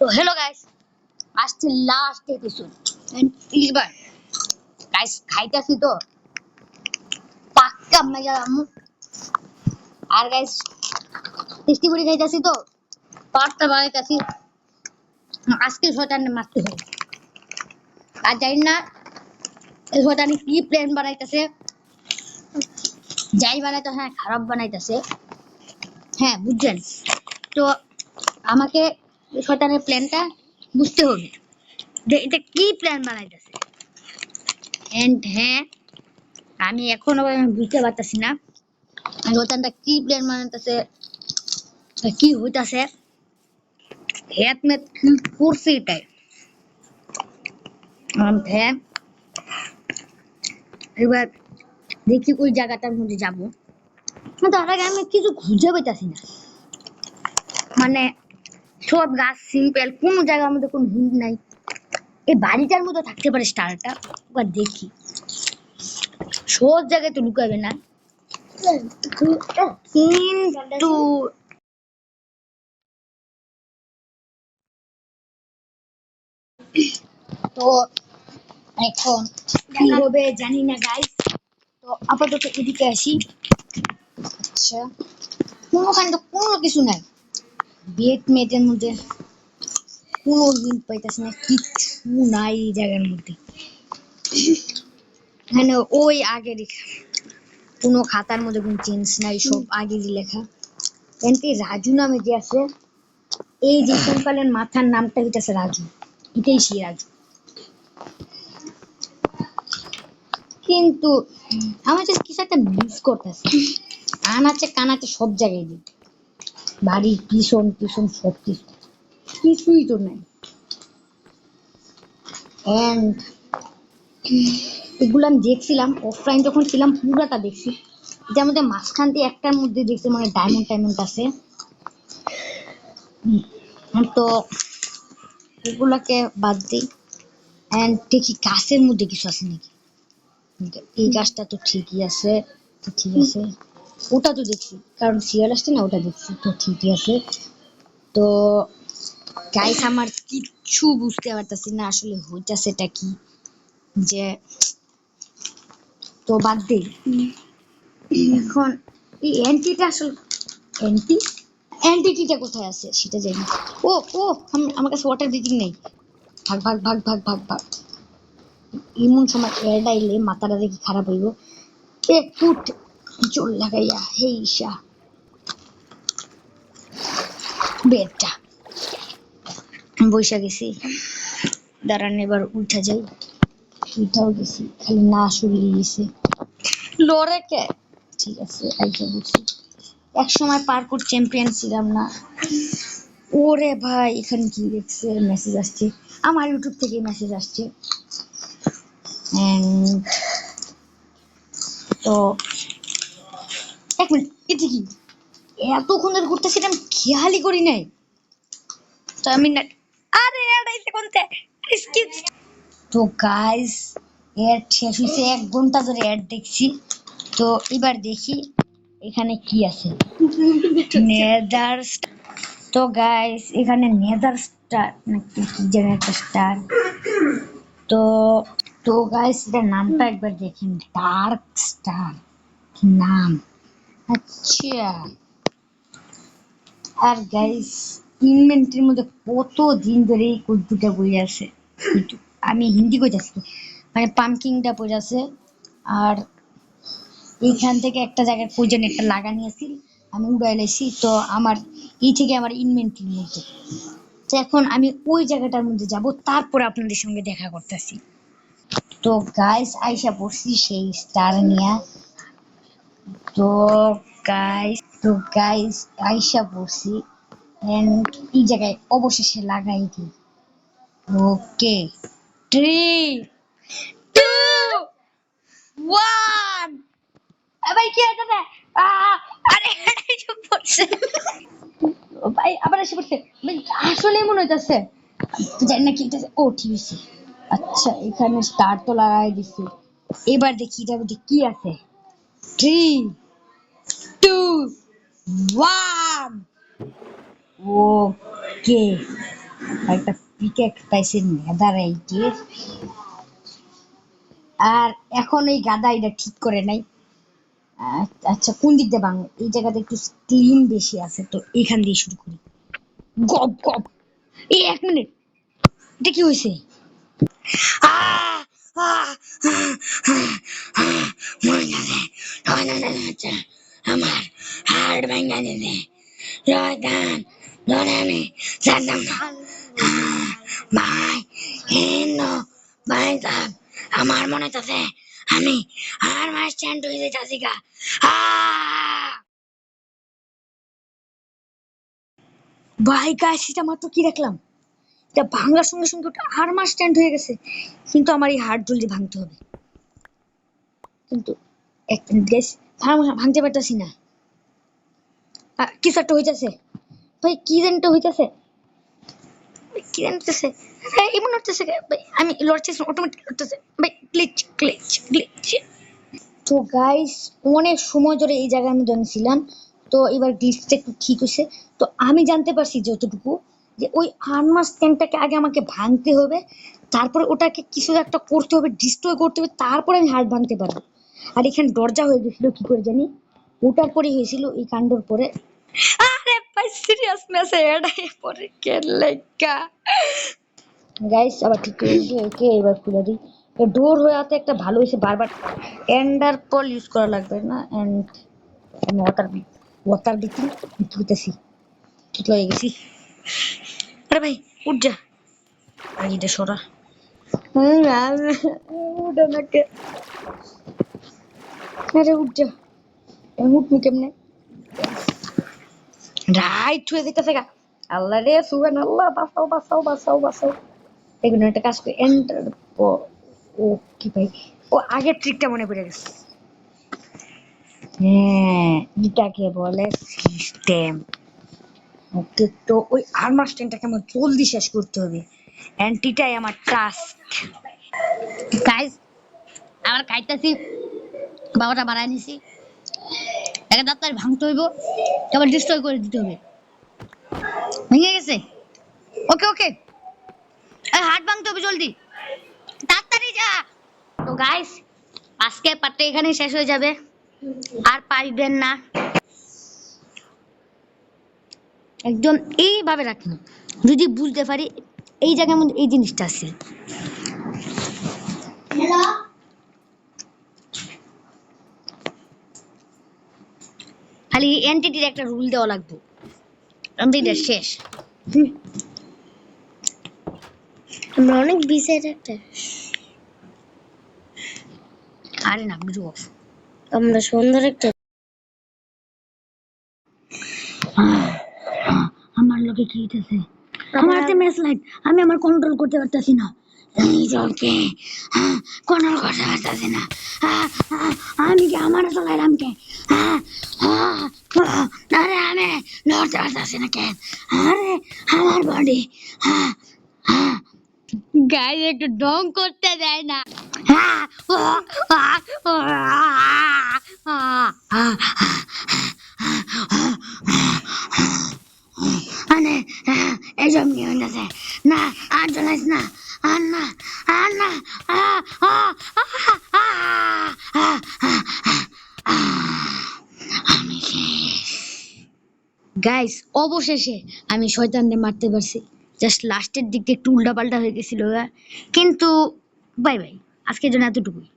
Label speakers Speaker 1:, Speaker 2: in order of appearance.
Speaker 1: তো hello guys, আজকে last episode and এবার গাইস খাইতাছি তো পাক্কা মজা আমু। আর গাইস টেস্টি করে খাইতাছি তো পাঁচটা বানাইতাছি। আজকে শয়তান মারতে হবে। আর জানি না এই শয়তান কি প্ল্যান বানাইতাছে, যাই বানাইতেছে হ্যাঁ খারাপ বানাইতাছে। হ্যাঁ বুঝছেন তো, আমাকে এই শয়তানের প্ল্যানটা বুঝতে হবে যে এটা কি প্ল্যান বানাইতেছে। এন্ড হ্যাঁ আমি এখনো বুঝতে পারতেছি না শয়তানটা কি প্ল্যান বানাইতেছে, কি হইতাছে। হ্যাঁ মে কি করছে এটাই হ্যাঁ। এবার দেখি ওই জায়গাটার মধ্যে যাবো, তার আগে আমি কিছু খুঁজে পাইতাছি না। মানে সব গাছ সিম্পল, কোন জায়গার মধ্যে কোনো হিন্ট নাই। এই বাড়িটার মধ্যে থাকতে পারে স্টারটা, এবার দেখি। সব জায়গায় তো লুকাবে না, কিন্তু তো এখন কি হবে জানি না গাইস। তো আপাতত এদিকে আসি। আচ্ছা কোনোখানে তো কোনো কিছু নাই, বেড মেটের মধ্যে কোনো হিন্ট পাইতেছি না, কিচ্ছু নাই এই জায়গার মধ্যে। মানে ওই আগের কোনো খাতার মধ্যে কোনো চেঞ্জ নাই, সব আগেরই লেখা। এমনি রাজু নামে যে আছে, এই যে কঙ্কালের মাথার নামটা হইতেছে রাজু, এটাই সেই রাজু। কিন্তু আমার কাছে কিছু একটা মিস করতেছে। আনাচে কানাচে সব জায়গায় দিই, বাড়ির পিছন পিছন সব কিছু, কিছুই তো নাই। এন্ড এগুলো আমি দেখছিলাম অফলাইন যখন ছিলাম, পুরাটা দেখছি। এটার মধ্যে মাঝখান দিয়ে একটার মধ্যে দেখছি মানে ডায়মন্ড টাইমন্ড আছে। তো এগুলাকে বাদ দিই এন্ড দেখি গাছের মধ্যে কিছু আছে নাকি। এই গাছটা তো ঠিকই আছে, তো ঠিক আছে। ওটা তো দেখছি কারণ শিয়াল আসছে না, ওটা দেখছি তো ঠিকই আছে। তো গাইস আমার কিচ্ছু বুঝতে পারতাছি না আসলে হইতাছেটা কি, যে তো বাদ দিই। এখন এই অ্যান্টিটা আসলে অ্যান্টি অ্যান্টিটিটা কোথায় আছে সেটা জানি। ও ও আমার কাছে ওয়াটার ব্রিথিং নেই। ভাগ ভাগ ভাগ ভাগ ভাগ ভাগ। এমন সময় এয়ার ডাইলে মাথাটা দেখি খারাপ হইব। এক ফুট জোর লাগাইয়া হেই ঈশা বেডটা বৈশা গেছি। দাঁড়ান এবার উঠা যাই। উঠাও গেছি, খালি না শুরু গেছে লড়ে কে। ঠিক আছে আইসা বলছি, এক সময় পার্কুর চ্যাম্পিয়ন ছিলাম না। ওরে ভাই এখানে কি দেখছে, মেসেজ আসছে আমার ইউটিউব থেকে, মেসেজ আসছে। And তো এক মিনিট, এটা কি এতক্ষণ ধরে ঘুরতেছি, এটা আমি খেয়ালই করি নাই। তো আমি না, আরে এড়াইছে কোনতে স্কিপ। তো গাইস এড শেষ হয়েছে, 1 ঘন্টা ধরে এড দেখছি। তো এবার দেখি এখানে কি আছে। নেদার, তো গাইস এখানে নেদার স্টার নাকি কি যেন একটা স্টার। তো তো গাইস এটার নামটা একবার দেখেন, ডার্ক স্টার কি নাম। আচ্ছা আর গাইস ইনভেন্টরির মধ্যে কত দিন ধরে এই কুর্তুটা বই আছে। আমি হিন্দি কইতাছি, মানে পাম্পকিংটা পড়ে আছে। আর এইখান থেকে একটা জায়গায় প্রয়োজন একটা লাগানি আছিল, আমি উড়াই লাইছি। তো আমার এই থেকে আমার ইনভেন্টরির মধ্যে, তো এখন আমি ওই জায়গাটার মধ্যে যাব, তারপর আপনাদের সঙ্গে দেখা করতেছি। তো গাইস আইসা পড়ছি সেই স্টার নিয়া। তো গাইস আইসা পড়ছি এন্ড এই জায়গায় অবশেষে লাগাই দিই। ওকে 3 2 1 ভাই কি হইতাছে? আরে এটাই চুপ পড়ছে ভাই, আবার এসে পড়ছে ভাই, আসলে মনে হইতাছে জানি না কি হইতাছে। ও ঠিক আছে, আচ্ছা এখানে স্টার তো লাগাই দিছি। এবার দেখি এটার মধ্যে কি আছে। 3 2 1 ওকে একটা পিকেক পাইছি নেদারাইটের। আর এখন এই গাদা এটা ঠিক করে নাই। আচ্ছা কোন দিক দিয়ে ভাঙবো? এই জায়গাতে একটু ক্লিন বেশি আছে, তো এখান দিয়ে শুরু করি। গপ গপ। এই 1 মিনিট, এটা কি হয়েছে? আহ! আহ! মরে গেছে, আমার হাড় ভেঙে দিছে, শয়তান ধরে আমি জানতাম না। ভাই হিন্দু ভাই সাহেব, আমার মনে হচ্ছে আমি আর মাস স্ট্যান্ড হয়ে যেতেছি গা। ভাই কাশিটা মাত্র কি দেখলাম, এটা ভাঙার সঙ্গে সঙ্গে ওটা আর মাস স্ট্যান্ড হয়ে গেছে। কিন্তু আমার এই হাড় জলদি ভাঙতে হবে। কিন্তু এক মিনিট গাইস, ভাঙতে পারতেছি না। কিছু একটা হইতেছে ভাই, কি জানি একটা হইতেছে, কি জানি হইতেছে। এমন হচ্ছে ভাই, আমি লড়ছি অটোমেটিক হচ্ছে ভাই, গ্লিচ গ্লিচ গ্লিচ। তো গাইস, অনেক সময় ধরে এই জায়গায় আমি ছিলাম, তো এবার গ্লিচটা একটু ঠিক হয়েছে। তো আমি জানতে পারছি যতটুকু, যে ওই আর্মার স্ট্যান্ডটাকে আগে আমাকে ভাঙতে হবে, তারপরে ওটাকে কিছু একটা করতে হবে, ডিস্ট্রয় করতে হবে, তারপরে আমি হার্ট ভাঙতে পারবো। আর এখানে দরজা হয়ে গেছিল কি করে জানি, ওটার পরে হয়েছিল এই কাণ্ডর পরে। আরে ভাই সিরিয়াস মেসেজ পরে কে লেখা। গাইস আবার ঠিক করে দিই, ওকে এবার খুলে দিই। ডোর হয়ে আছে একটা ভালো হয়েছে, বারবার এন্ডার পল ইউজ করা লাগবে না। এন্ড আমি ওয়াটার দিচ্ছি, দিতেছি, ঠিক হয়ে গেছি। আরে ভাই উঠ যা, আর এটা সরা। উঠে নাকে, আরে উঠ যা, উঠবো কেমনে? রাইট হয়ে যেতেছে গা। আল্লাহ রে সুবহান আল্লাহ, বাঁচাও বাঁচাও বাঁচাও বাঁচাও। এগুলো একটা কাজ করে এন্টার। ও কি ভাই, ও আগের ট্রিকটা মনে পড়ে গেছে। হ্যাঁ, এটাকে বলে সিস্টেম। ওকে, তো ওই আর্মার স্ট্যান্ডটাকে আমার জলদি শেষ করতে হবে, অ্যান্টিটাই আমার টাস্ক। গাইস আমার খাইতেছি, বাবাটা বাড়াই নিছি, একে তাড়াতাড়ি ভাঙতে হইব, তারপর ডিস্ট্রয় করে দিতে হবে। ভেঙে গেছে, ওকে ওকে, হাত ভাঙতে হবে জলদি, তাড়াতাড়ি যা। তো গাইস আজকে পার্টটা এখানেই শেষ হয়ে যাবে, আর পাইবেন না। একদম এইভাবে রাখুন, যদি বুঝতে পারি এই জায়গার মধ্যে এই জিনিসটা আছে। খালি এন্টিটির একটা রুল দেওয়া লাগবে, এন্টিটিটা শেষ। আমরা অনেক বিসের একটা, আরে না বুঝো, আমরা সুন্দর একটা। আমার লোকে কি হইতেছে, আমার হাতে ম্যাচ লাইট, আমি আমার কন্ট্রোল করতে পারতেছি না, এই জলকে কন্ট্রোল করতে পারতেছি না। আমি কি আমার চলাইলাম কে? আরে আমি লড়তে পারতেছি না কেন? আরে আমার বডি গায়ে একটু ডং করতে দেয় না। মানে এসব নিয়ে হইতেছে না, আর জ্বলাইস না, আর না, আর না। আমি শেষ গাইস, অবশেষে আমি শয়তানকে মারতে পারছি। জাস্ট লাস্টের দিকে একটু উল্টাপাল্টা হয়ে গেছিল, কিন্তু বাই বাই, আজকের জন্য এতটুকুই।